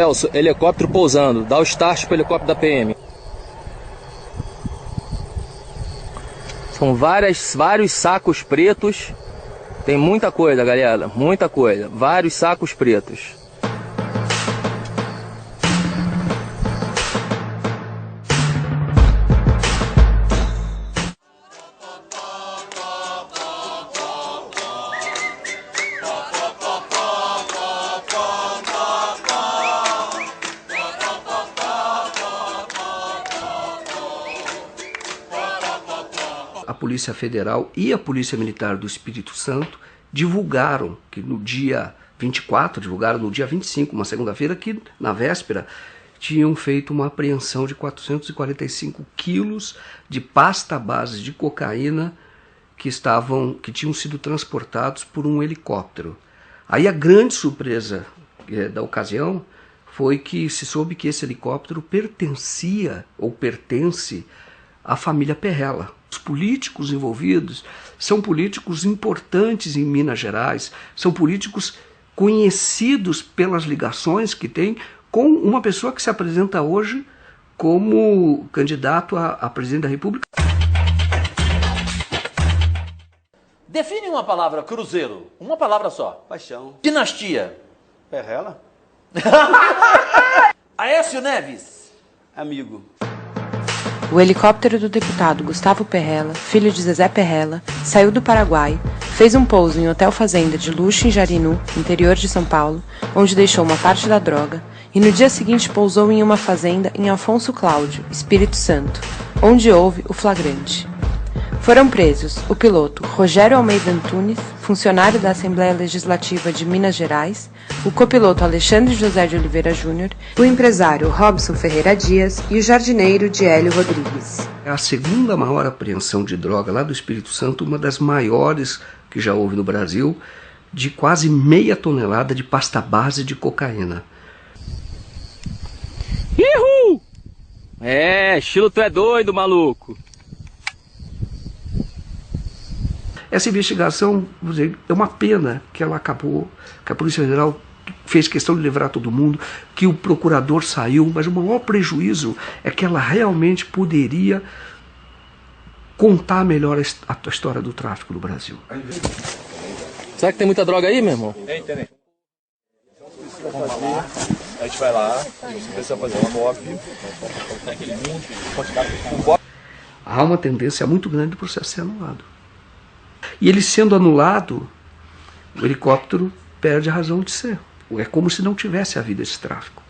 Celso, helicóptero pousando. Dá o start pro helicóptero da PM. São vários sacos pretos. Tem muita coisa, galera. Muita coisa. Vários sacos pretos. A Polícia Federal e a Polícia Militar do Espírito Santo divulgaram que no dia 24, divulgaram no dia 25, uma segunda-feira, que na véspera tinham feito uma apreensão de 445 quilos de pasta base de cocaína que tinham sido transportados por um helicóptero. Aí a grande surpresa da ocasião foi que se soube que esse helicóptero pertencia ou pertence à família Perrella. Os políticos envolvidos são políticos importantes em Minas Gerais, são políticos conhecidos pelas ligações que tem com uma pessoa que se apresenta hoje como candidato a presidente da República. Define uma palavra, cruzeiro. Uma palavra só. Paixão. Dinastia. Perrella? Aécio Neves. Amigo. O helicóptero do deputado Gustavo Perrella, filho de Zezé Perrella, saiu do Paraguai, fez um pouso em hotel fazenda de luxo em Jarinu, interior de São Paulo, onde deixou uma parte da droga, e no dia seguinte pousou em uma fazenda em Afonso Cláudio, Espírito Santo, onde houve o flagrante. Foram presos o piloto Rogério Almeida Antunes, funcionário da Assembleia Legislativa de Minas Gerais, o copiloto Alexandre José de Oliveira Júnior, o empresário Robson Ferreira Dias e o jardineiro Diélio Rodrigues. É a segunda maior apreensão de droga lá do Espírito Santo, uma das maiores que já houve no Brasil, de quase meia tonelada de pasta base de cocaína. Ihu! Estilo tu é doido, maluco. Essa investigação, vou dizer, é uma pena que ela acabou, que a Polícia Federal fez questão de livrar todo mundo, que o procurador saiu, mas o maior prejuízo é que ela realmente poderia contar melhor a história do tráfico no Brasil. Será que tem muita droga aí, meu irmão? Tem. A gente vai lá, a gente precisa fazer uma cópia. Há uma tendência muito grande do processo ser anulado. E ele sendo anulado, o helicóptero perde a razão de ser. É como se não tivesse havido esse tráfico.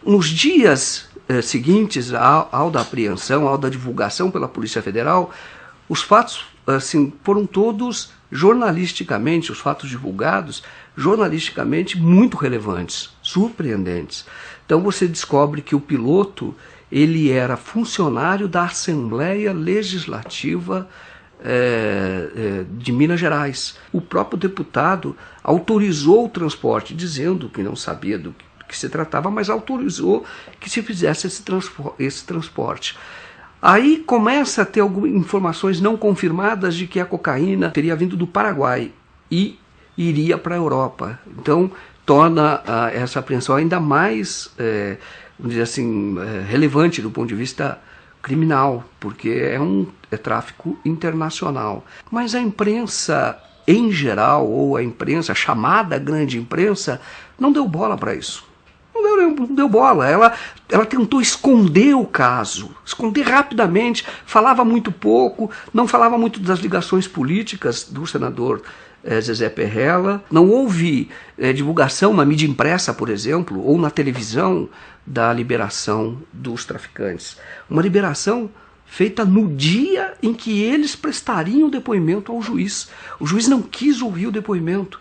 Nos dias seguintes ao da apreensão, ao da divulgação pela Polícia Federal, os fatos foram todos jornalisticamente, os fatos divulgados, jornalisticamente muito relevantes, surpreendentes. Então você descobre que o piloto ele era funcionário da Assembleia Legislativa de Minas Gerais. O próprio deputado autorizou o transporte, dizendo que não sabia do que se tratava, mas autorizou que se fizesse esse transporte. Aí começa a ter algumas informações não confirmadas de que a cocaína teria vindo do Paraguai e iria para a Europa. Então torna essa apreensão ainda mais, vamos dizer assim, relevante do ponto de vista criminal, porque é tráfico internacional. Mas a imprensa em geral, ou a imprensa, a chamada grande imprensa, não deu bola para isso. Não deu bola. Ela tentou esconder o caso, esconder rapidamente, falava muito pouco, não falava muito das ligações políticas do senador Zezé Perrella. Não houve divulgação na mídia impressa, por exemplo, ou na televisão da liberação dos traficantes. Uma liberação feita no dia em que eles prestariam o depoimento ao juiz. O juiz não quis ouvir o depoimento.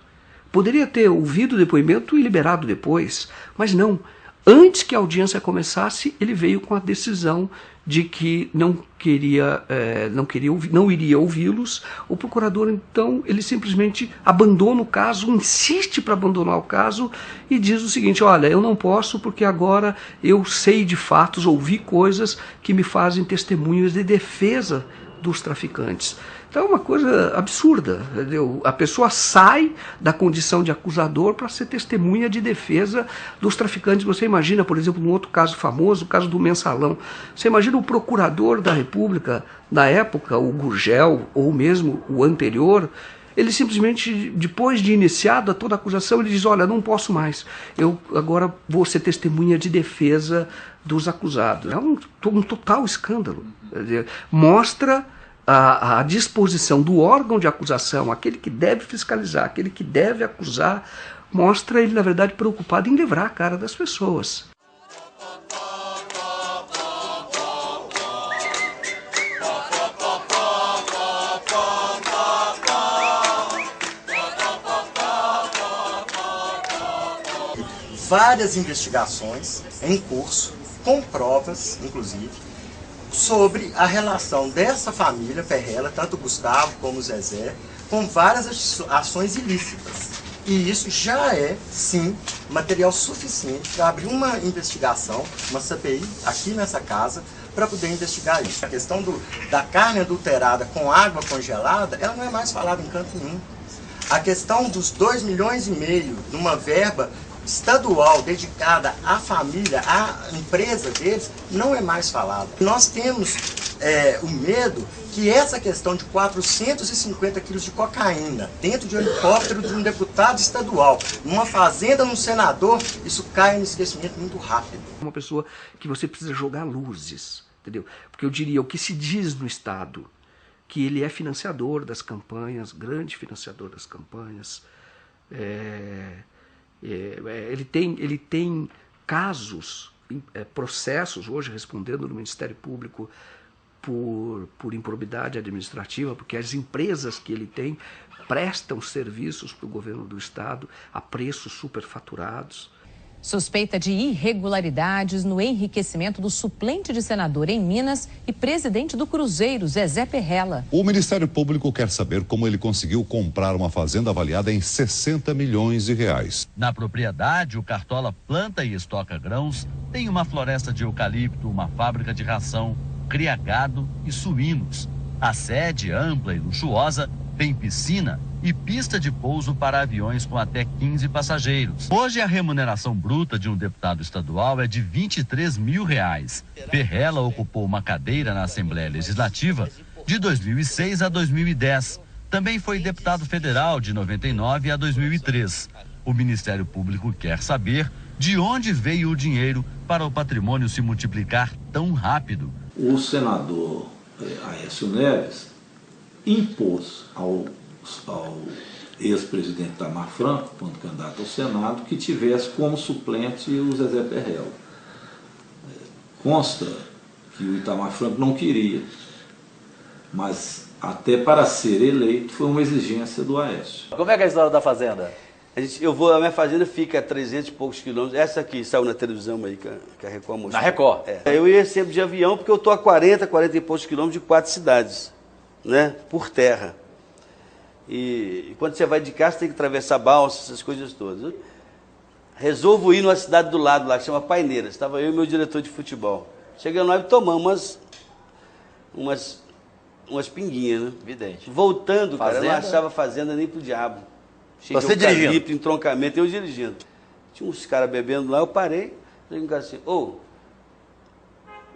Poderia ter ouvido o depoimento e liberado depois, mas não. Antes que a audiência começasse, ele veio com a decisão de que não iria ouvi-los. O procurador, então, ele simplesmente abandona o caso, insiste para abandonar o caso e diz o seguinte: olha, eu não posso porque agora eu sei de fatos, ouvi coisas que me fazem testemunhas de defesa dos traficantes. Então é uma coisa absurda, entendeu? A pessoa sai da condição de acusador para ser testemunha de defesa dos traficantes. Você imagina, por exemplo, um outro caso famoso, o caso do Mensalão. Você imagina o procurador da República, na época, o Gurgel, ou mesmo o anterior, ele simplesmente, depois de iniciada toda a acusação, ele diz, olha, não posso mais, eu agora vou ser testemunha de defesa dos acusados. É um total escândalo. Mostra a disposição do órgão de acusação, aquele que deve fiscalizar, aquele que deve acusar, mostra ele, na verdade, preocupado em livrar a cara das pessoas. Várias investigações em curso, com provas, inclusive, sobre a relação dessa família Perrella, tanto o Gustavo como o Zezé, com várias ações ilícitas. E isso já é, sim, material suficiente para abrir uma investigação, uma CPI, aqui nessa casa, para poder investigar isso. A questão da carne adulterada com água congelada, ela não é mais falada em canto nenhum. A questão dos 2,5 milhões numa verba estadual dedicada à família, à empresa deles, não é mais falada. Nós temos o medo que essa questão de 450 quilos de cocaína dentro de um helicóptero de um deputado estadual, numa fazenda, num senador, isso cai no esquecimento muito rápido. Uma pessoa que você precisa jogar luzes, entendeu? Porque eu diria, o que se diz no Estado, que ele é financiador das campanhas, grande financiador das campanhas, ele tem casos, processos hoje respondendo no Ministério Público por improbidade administrativa, porque as empresas que ele tem prestam serviços para o governo do Estado a preços superfaturados. Suspeita de irregularidades no enriquecimento do suplente de senador em Minas e presidente do Cruzeiro, Zezé Perrella. O Ministério Público quer saber como ele conseguiu comprar uma fazenda avaliada em 60 milhões de reais. Na propriedade, o Cartola planta e estoca grãos, tem uma floresta de eucalipto, uma fábrica de ração, cria gado e suínos. A sede, ampla e luxuosa, tem piscina e pista de pouso para aviões com até 15 passageiros. Hoje a remuneração bruta de um deputado estadual é de R$ 23 mil. Perrella ocupou uma cadeira na Assembleia Legislativa de 2006 a 2010. Também foi deputado federal de 99 a 2003. O Ministério Público quer saber de onde veio o dinheiro para o patrimônio se multiplicar tão rápido. O senador Aécio Neves impôs ao ex-presidente Itamar Franco, quando candidato ao Senado, que tivesse como suplente o Zezé Perrella. Consta que o Itamar Franco não queria, mas até para ser eleito foi uma exigência do Aécio. Como é que é a história da fazenda? A minha fazenda fica a 300 e poucos quilômetros. Essa aqui saiu na televisão aí, que a Record mostrou. Na Record? Eu ia sempre de avião, porque eu estou a 40 e poucos quilômetros de 4 cidades, né? Por terra. E quando você vai de carro, você tem que atravessar balsa, essas coisas todas. Resolvo ir numa cidade do lado lá, que chama Paineiras. Estava eu e meu diretor de futebol. Chegando lá e tomamos umas pinguinhas, né? Evidente. Voltando, fazenda? Cara, eu não achava fazenda nem pro diabo. Cheio Você de eucalipto, dirigindo? entroncamento, eu dirigindo. Tinha uns caras bebendo lá, eu parei, falei assim,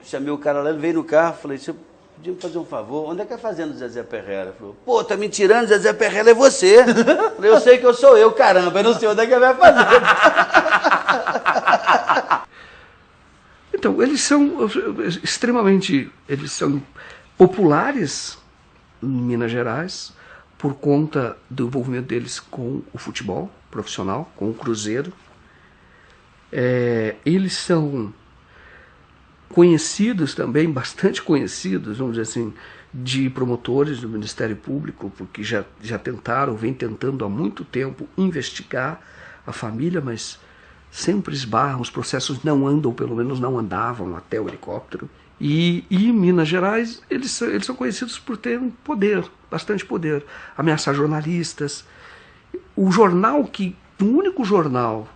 chamei o cara lá, ele veio no carro, falei, você podia me fazer um favor, onde é que é a fazenda do Zezé Perrella? Ele falou, pô, tá me tirando, Zezé Perrella é você. Falei, eu sei que eu sou eu, caramba, eu não sei onde é que é a minha fazenda. Então, eles são populares em Minas Gerais, por conta do envolvimento deles com o futebol profissional, com o Cruzeiro. Eles são conhecidos também, bastante conhecidos, vamos dizer assim, de promotores do Ministério Público, porque já vem tentando há muito tempo investigar a família, mas sempre esbarram, os processos não andam, pelo menos não andavam até o helicóptero. E em Minas Gerais, eles são conhecidos por terem poder, bastante poder, ameaçar jornalistas. O único jornal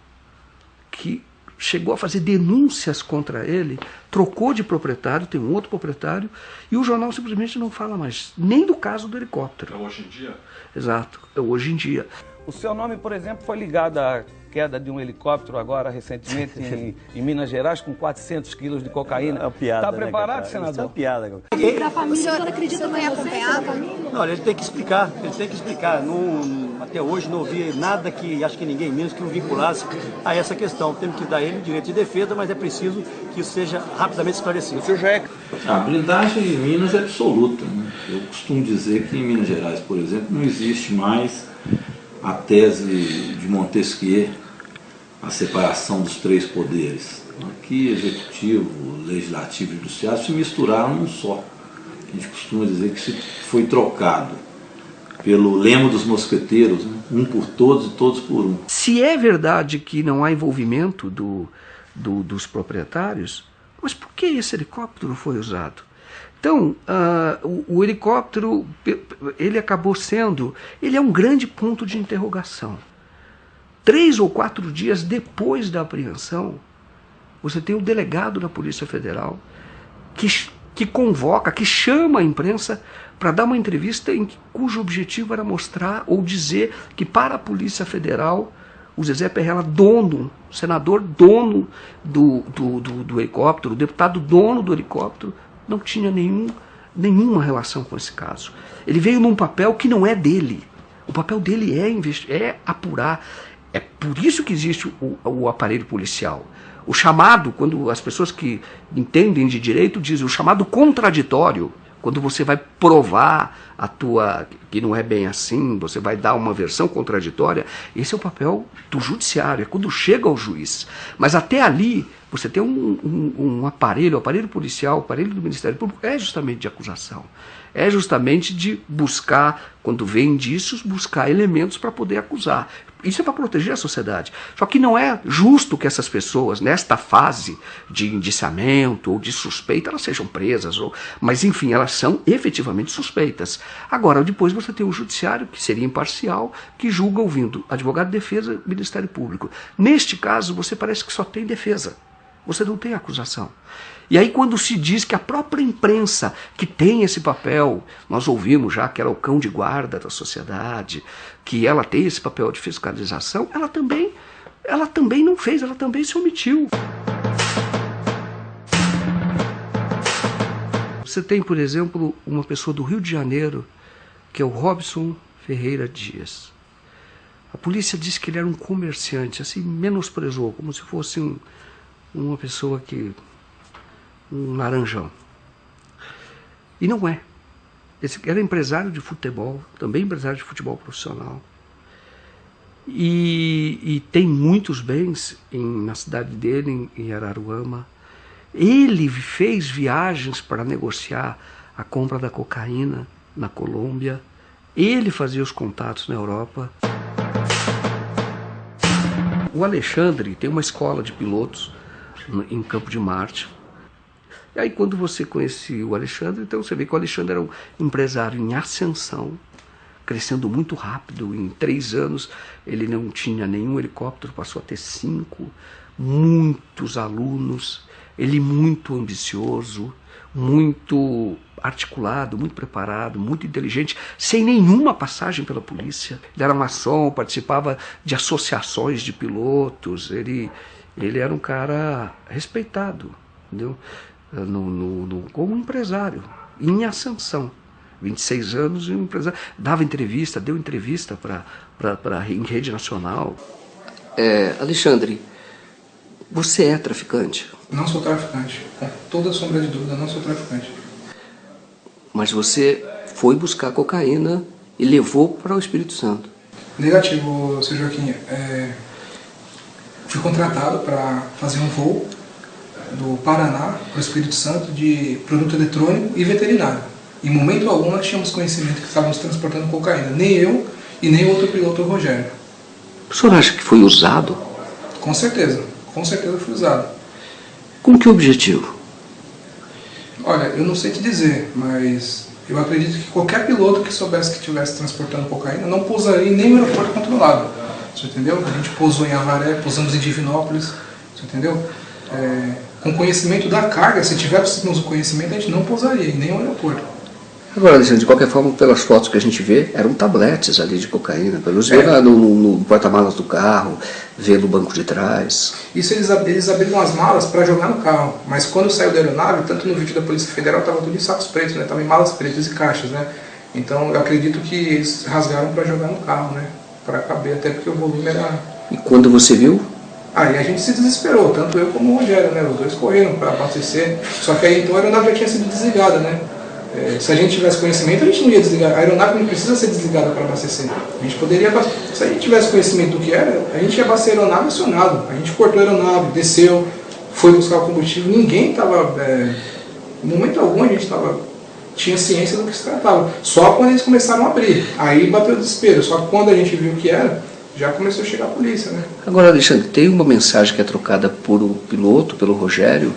que chegou a fazer denúncias contra ele, trocou de proprietário, tem um outro proprietário, e o jornal simplesmente não fala mais nem do caso do helicóptero. É hoje em dia? Exato, é hoje em dia. O seu nome, por exemplo, foi ligado à queda de um helicóptero agora recentemente em Minas Gerais com 400 quilos de cocaína. É uma piada, está preparado, né, senador? Isso é uma piada. O senhor acredita que vai acompanhar a família? Não, ele tem que explicar, até hoje não ouvi nada que, acho que ninguém menos que o vinculasse a essa questão. Temos que dar ele o direito de defesa, mas é preciso que isso seja rapidamente esclarecido. O senhor já é... A blindagem em Minas é absoluta, né? Eu costumo dizer que em Minas Gerais, por exemplo, não existe mais a tese de Montesquieu, a separação dos três poderes. Aqui, executivo, legislativo e judiciário se misturaram num só. A gente costuma dizer que se foi trocado pelo lema dos mosqueteiros, né? Um por todos e todos por um. Se é verdade que não há envolvimento dos proprietários, mas por que esse helicóptero foi usado? Então, o helicóptero, ele acabou sendo, ele é um grande ponto de interrogação. 3 ou 4 dias depois da apreensão, você tem o delegado da Polícia Federal que convoca, que chama a imprensa para dar uma entrevista cujo objetivo era mostrar ou dizer que para a Polícia Federal, o Zezé Perrella, dono, senador dono do helicóptero, o deputado dono do helicóptero, não tinha nenhuma relação com esse caso. Ele veio num papel que não é dele. O papel dele é apurar. É por isso que existe o aparelho policial. O chamado, quando as pessoas que entendem de direito dizem, o chamado contraditório, quando você vai provar que não é bem assim, você vai dar uma versão contraditória, esse é o papel do judiciário, é quando chega ao juiz. Mas até ali, você tem um aparelho, o aparelho policial, o aparelho do Ministério Público, é justamente de acusação. É justamente de buscar, quando vem indícios, buscar elementos para poder acusar. Isso é para proteger a sociedade. Só que não é justo que essas pessoas, nesta fase de indiciamento ou de suspeita, elas sejam presas. Mas, enfim, elas são efetivamente suspeitas. Agora, depois você tem o judiciário, que seria imparcial, que julga ouvindo advogado de defesa e Ministério Público. Neste caso, você parece que só tem defesa. Você não tem acusação. E aí quando se diz que a própria imprensa que tem esse papel, nós ouvimos já que ela é o cão de guarda da sociedade, que ela tem esse papel de fiscalização, ela também não fez, ela também se omitiu. Você tem, por exemplo, uma pessoa do Rio de Janeiro, que é o Robson Ferreira Dias. A polícia disse que ele era um comerciante, assim, menosprezou, como se fosse uma pessoa um laranjão. E não é. Esse era empresário de futebol, também empresário de futebol profissional. E tem muitos bens na cidade dele, em Araruama. Ele fez viagens para negociar a compra da cocaína na Colômbia. Ele fazia os contatos na Europa. O Alexandre tem uma escola de pilotos em Campo de Marte. E aí quando você conhecia o Alexandre, então você vê que o Alexandre era um empresário em ascensão, crescendo muito rápido. Em 3 anos ele não tinha nenhum helicóptero, passou a ter 5, muitos alunos, ele muito ambicioso, muito articulado, muito preparado, muito inteligente, sem nenhuma passagem pela polícia. Ele era maçom, participava de associações de pilotos, ele era um cara respeitado, entendeu? Como empresário, em ascensão. 26 anos e um empresário. Dava entrevista, deu entrevista em rede nacional. Alexandre, você é traficante? Não sou traficante. Com toda sombra de dúvida, não sou traficante. Mas você foi buscar cocaína e levou para o Espírito Santo? Negativo, seu Joaquim. Fui contratado para fazer um voo do Paraná para o Espírito Santo de produto eletrônico e veterinário. Em momento algum nós tínhamos conhecimento que estávamos transportando cocaína. Nem eu e nem o outro piloto, o Rogério. O senhor acha que foi usado? Com certeza foi usado. Com que objetivo? Olha, eu não sei te dizer, mas eu acredito que qualquer piloto que soubesse que estivesse transportando cocaína não pousaria em nenhum aeroporto controlado. Você entendeu? A gente pousou em Avaré, pousamos em Divinópolis, Você entendeu? Com conhecimento da carga, se tivéssemos o conhecimento, a gente não pousaria em nenhum aeroporto. Agora, Alexandre, de qualquer forma, pelas fotos que a gente vê, eram tabletes ali de cocaína. Pelos vê no porta-malas do carro, vê no banco de trás. Isso eles abriram as malas para jogar no carro. Mas quando saiu da aeronave, tanto no vídeo da Polícia Federal, estava tudo em sacos pretos, né? Estava em malas pretas e caixas, né? Então eu acredito que eles rasgaram para jogar no carro, né? Para caber, até porque o volume era... E quando você viu? Aí a gente se desesperou, tanto eu como o Rogério, né? Os dois correram para abastecer. Só que aí então a aeronave já tinha sido desligada, né? Se a gente tivesse conhecimento, a gente não ia desligar. A aeronave não precisa ser desligada para abastecer. A gente poderia abastecer. Se a gente tivesse conhecimento do que era, a gente ia abastecer a aeronave acionado. A gente cortou a aeronave, desceu, foi buscar o combustível. Ninguém estava... em momento algum a gente tinha ciência do que se tratava. Só quando eles começaram a abrir. Aí bateu o desespero. Só que quando a gente viu o que era, já começou a chegar a polícia, né? Agora, Alexandre, tem uma mensagem que é trocada por o piloto, pelo Rogério,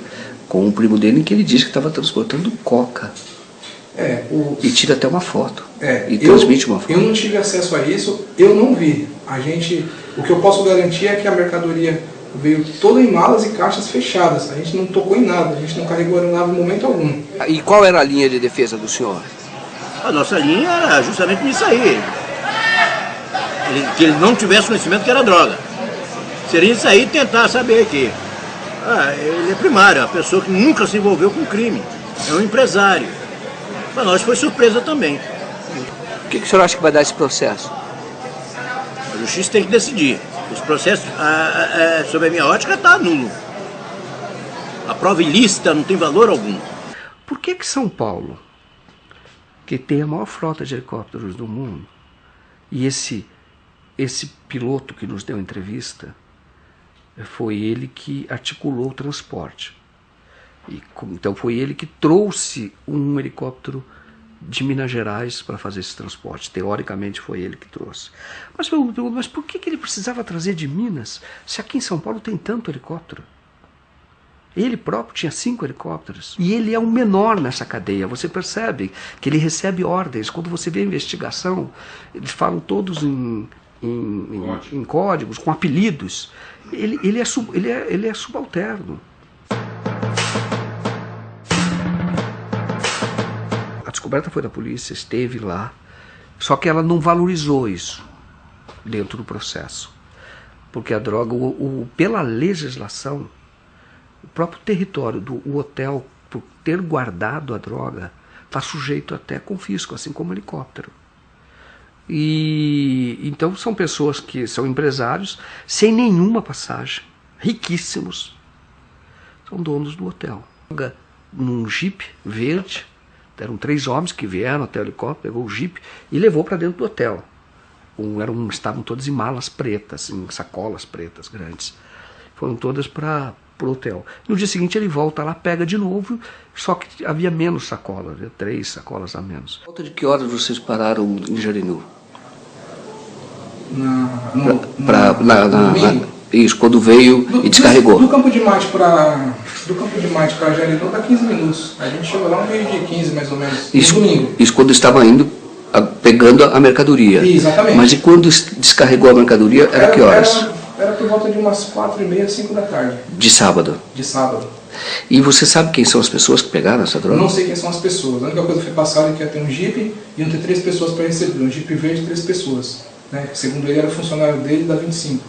com o primo dele, em que ele diz que estava transportando coca. E tira até uma foto. E transmite uma foto. Eu não tive acesso a isso, eu não vi. O que eu posso garantir é que a mercadoria veio toda em malas e caixas fechadas. A gente não tocou em nada, a gente não carregou a aeronave em momento algum. E qual era a linha de defesa do senhor? A nossa linha era justamente nisso aí. Que ele não tivesse conhecimento que era droga. Seria isso aí tentar saber que ele é primário, é uma pessoa que nunca se envolveu com crime. É um empresário. Para nós foi surpresa também. O que o senhor acha que vai dar esse processo? A justiça tem que decidir. Esse processo, sob a minha ótica, está nulo. A prova ilícita não tem valor algum. Por que São Paulo, que tem a maior frota de helicópteros do mundo, e esse piloto que nos deu entrevista, foi ele que articulou o transporte. Então foi ele que trouxe um helicóptero de Minas Gerais para fazer esse transporte. Teoricamente foi ele que trouxe. Mas eu pergunto, mas por que ele precisava trazer de Minas, se aqui em São Paulo tem tanto helicóptero? Ele próprio tinha 5 helicópteros. E ele é o menor nessa cadeia. Você percebe que ele recebe ordens. Quando você vê a investigação, eles falam todos em códigos, com apelidos. Ele é subalterno. A descoberta foi da polícia, esteve lá, só que ela não valorizou isso dentro do processo. Porque a droga, pela legislação, o próprio território do hotel, por ter guardado a droga, está sujeito até confisco, assim como o helicóptero. E então são pessoas que são empresários sem nenhuma passagem, riquíssimos, são donos do hotel. Num jipe verde, eram 3 homens que vieram até o helicóptero, pegou o jipe e levou para dentro do hotel. Estavam todos em malas pretas, em sacolas pretas grandes. Foram todas para o hotel. No dia seguinte ele volta lá, pega de novo, só que havia menos sacolas, havia 3 sacolas a menos. Volta de que horas vocês pararam em Jarinu? Isso, quando veio e descarregou. Do Campo de Marte para Jarinu dá 15 minutos. A gente chegou lá um meio de 15 mais ou menos, no domingo. Isso quando estava indo, pegando a mercadoria. Exatamente. Mas e quando descarregou a mercadoria, era que horas? Era por volta de umas 4h30, 5 da tarde. De sábado? De sábado. E você sabe quem são as pessoas que pegaram essa droga? Não sei quem são as pessoas. A única coisa que foi passada é que ia ter um jipe e iam ter 3 pessoas para receber. Um jipe verde, 3 pessoas. Né? Segundo ele, era funcionário dele da 25.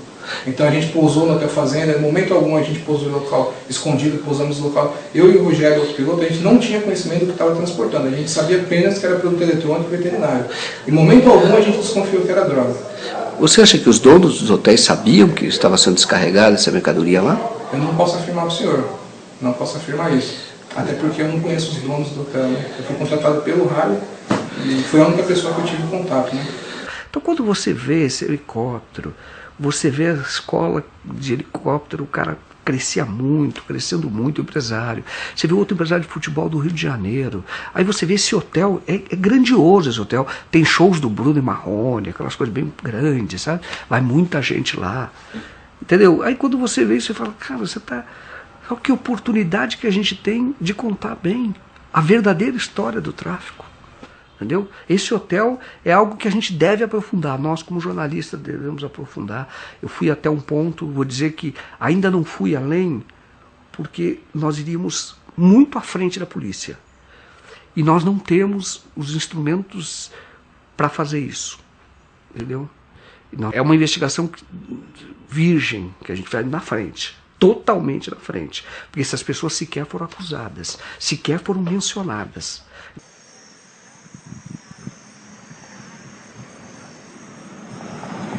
Então a gente pousou no Hotel Fazenda, em momento algum a gente pousou no local escondido, pousamos no local. Eu e o Rogério, o piloto, a gente não tinha conhecimento do que estava transportando. A gente sabia apenas que era produto eletrônico e veterinário. Em momento algum a gente desconfiou que era droga. Você acha que os donos dos hotéis sabiam que estava sendo descarregada essa mercadoria lá? Eu não posso afirmar para o senhor. Não posso afirmar isso. Até porque eu não conheço os donos do hotel. Né? Eu fui contratado pelo rádio e foi a única pessoa que eu tive contato. Né? Então quando você vê esse helicóptero, você vê a escola de helicóptero, o cara crescendo muito, empresário. Você vê outro empresário de futebol do Rio de Janeiro. Aí você vê esse hotel, é grandioso esse hotel. Tem shows do Bruno e Marrone, aquelas coisas bem grandes, sabe? Vai muita gente lá. Entendeu? Aí quando você vê isso, você fala, cara, você tá... Olha que oportunidade que a gente tem de contar bem a verdadeira história do tráfico. Entendeu? Esse hotel é algo que a gente deve aprofundar, nós como jornalistas devemos aprofundar. Eu fui até um ponto, vou dizer que ainda não fui além, porque nós iríamos muito à frente da polícia. E nós não temos os instrumentos para fazer isso. Entendeu? É uma investigação virgem que a gente vai na frente. Totalmente na frente. Porque essas pessoas sequer foram acusadas, sequer foram mencionadas.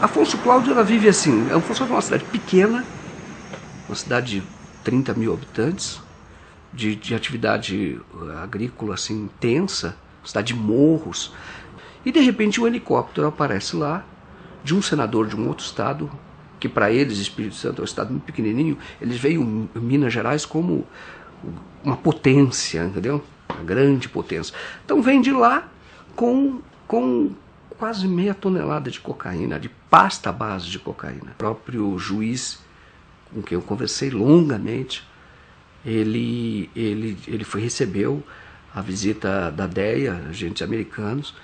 Afonso Cláudio, ela vive assim. Afonso é uma cidade pequena, uma cidade de 30 mil habitantes, de atividade agrícola assim, intensa, cidade de morros. E de repente um helicóptero aparece lá, de um senador de um outro estado, que para eles, Espírito Santo é um estado muito pequenininho, eles veem Minas Gerais como uma potência, entendeu? Uma grande potência. Então vem de lá com quase meia tonelada de cocaína, de pasta base de cocaína. O próprio juiz, com quem eu conversei longamente, ele recebeu a visita da DEA, agentes americanos,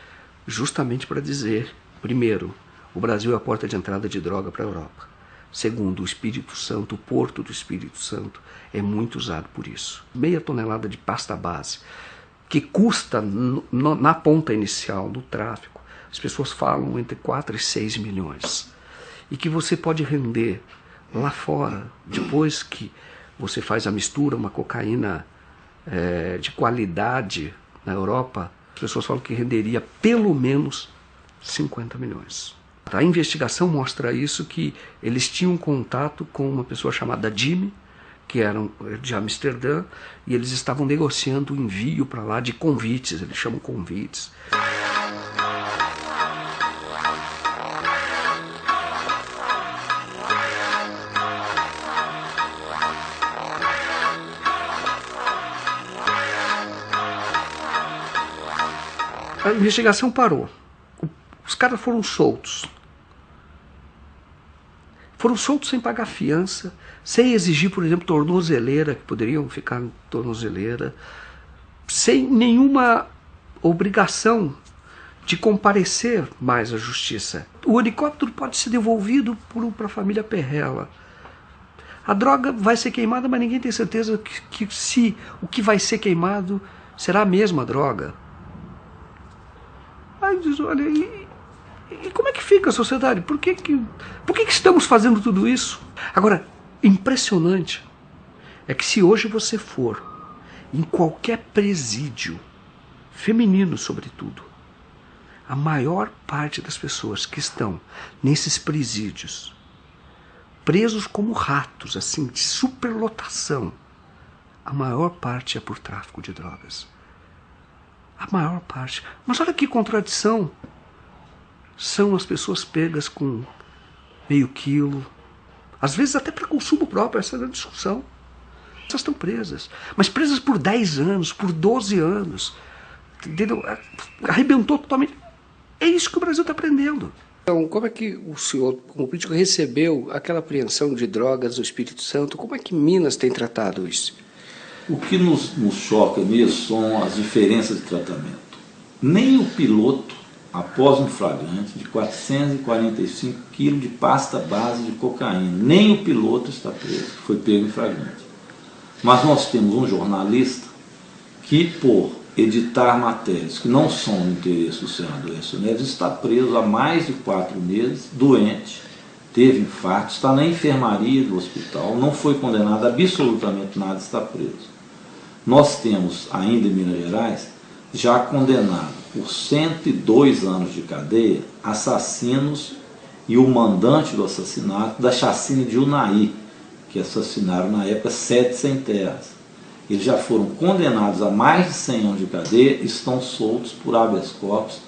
justamente para dizer, primeiro, o Brasil é a porta de entrada de droga para a Europa. Segundo, o Espírito Santo, o Porto do Espírito Santo, é muito usado por isso. Meia tonelada de pasta base, que custa, na ponta inicial do tráfico, as pessoas falam entre 4 e 6 milhões. E que você pode render lá fora, depois que você faz a mistura, uma cocaína de qualidade na Europa, as pessoas falam que renderia pelo menos 50 milhões. A investigação mostra isso, que eles tinham contato com uma pessoa chamada Jimmy, que era de Amsterdã, e eles estavam negociando o envio para lá de convites, eles chamam convites. A investigação parou. Os caras foram soltos. Foram soltos sem pagar fiança, sem exigir, por exemplo, tornozeleira, que poderiam ficar em tornozeleira, sem nenhuma obrigação de comparecer mais à justiça. O helicóptero pode ser devolvido para a família Perrella. A droga vai ser queimada, mas ninguém tem certeza que se o que vai ser queimado será a mesma droga. Aí diz, olha, e como é que fica a sociedade? Por que estamos fazendo tudo isso? Agora, impressionante é que se hoje você for em qualquer presídio, feminino sobretudo, a maior parte das pessoas que estão nesses presídios, presos como ratos, assim, de superlotação, a maior parte é por tráfico de drogas. A maior parte. Mas olha que contradição. São as pessoas pegas com meio quilo, às vezes até para consumo próprio, essa é a discussão. Essas estão presas, mas presas por 10 anos, por 12 anos. Entendeu? Arrebentou totalmente. É isso que o Brasil está aprendendo. Então, como é que o senhor, como político, recebeu aquela apreensão de drogas no Espírito Santo? Como é que Minas tem tratado isso? O que nos choca mesmo são as diferenças de tratamento. Nem o piloto, após um flagrante de 445 quilos de pasta base de cocaína, nem o piloto está preso, foi pego em flagrante. Mas nós temos um jornalista que, por editar matérias que não são do interesse do senador Aécio Neves, está preso há mais de 4 meses, doente, teve infarto, está na enfermaria do hospital, não foi condenado a absolutamente nada, está preso. Nós temos ainda em Minas Gerais, já condenado por 102 anos de cadeia, assassinos e o mandante do assassinato da chacina de Unai, que assassinaram na época 7 sem-terras. Eles já foram condenados a mais de 100 anos de cadeia e estão soltos por habeas corpus,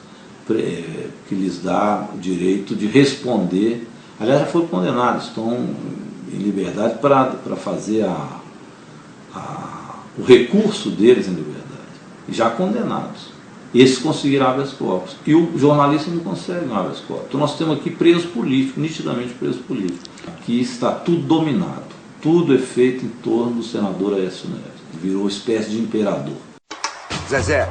que lhes dá o direito de responder. Aliás, já foram condenados, estão em liberdade para fazer o recurso deles em liberdade, já condenados. Esses conseguiram habeas corpus. E o jornalista não consegue um habeas corpus. Então nós temos aqui preso político, nitidamente preso político. Aqui está tudo dominado. Tudo é feito em torno do senador Aécio Neves. Virou uma espécie de imperador. Zezé,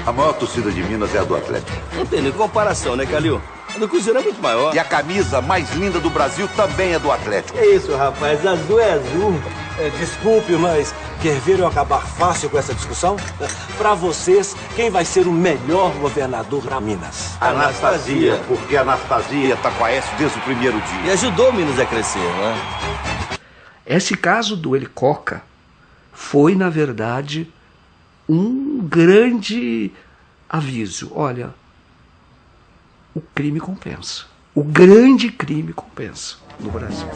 a maior torcida de Minas é a do Atlético. Não tem nem comparação, né, Calil? A do Cruzeiro é muito maior. E a camisa mais linda do Brasil também é do Atlético. É isso, rapaz. Azul é azul. Desculpe, mas quer ver eu acabar fácil com essa discussão? Para vocês, quem vai ser o melhor governador para Minas? Anastasia, porque a Anastasia está com a Aécio desde o primeiro dia. E ajudou Minas a crescer, né? Esse caso do Helicoca foi, na verdade, um grande aviso. Olha, o crime compensa. O grande crime compensa no Brasil.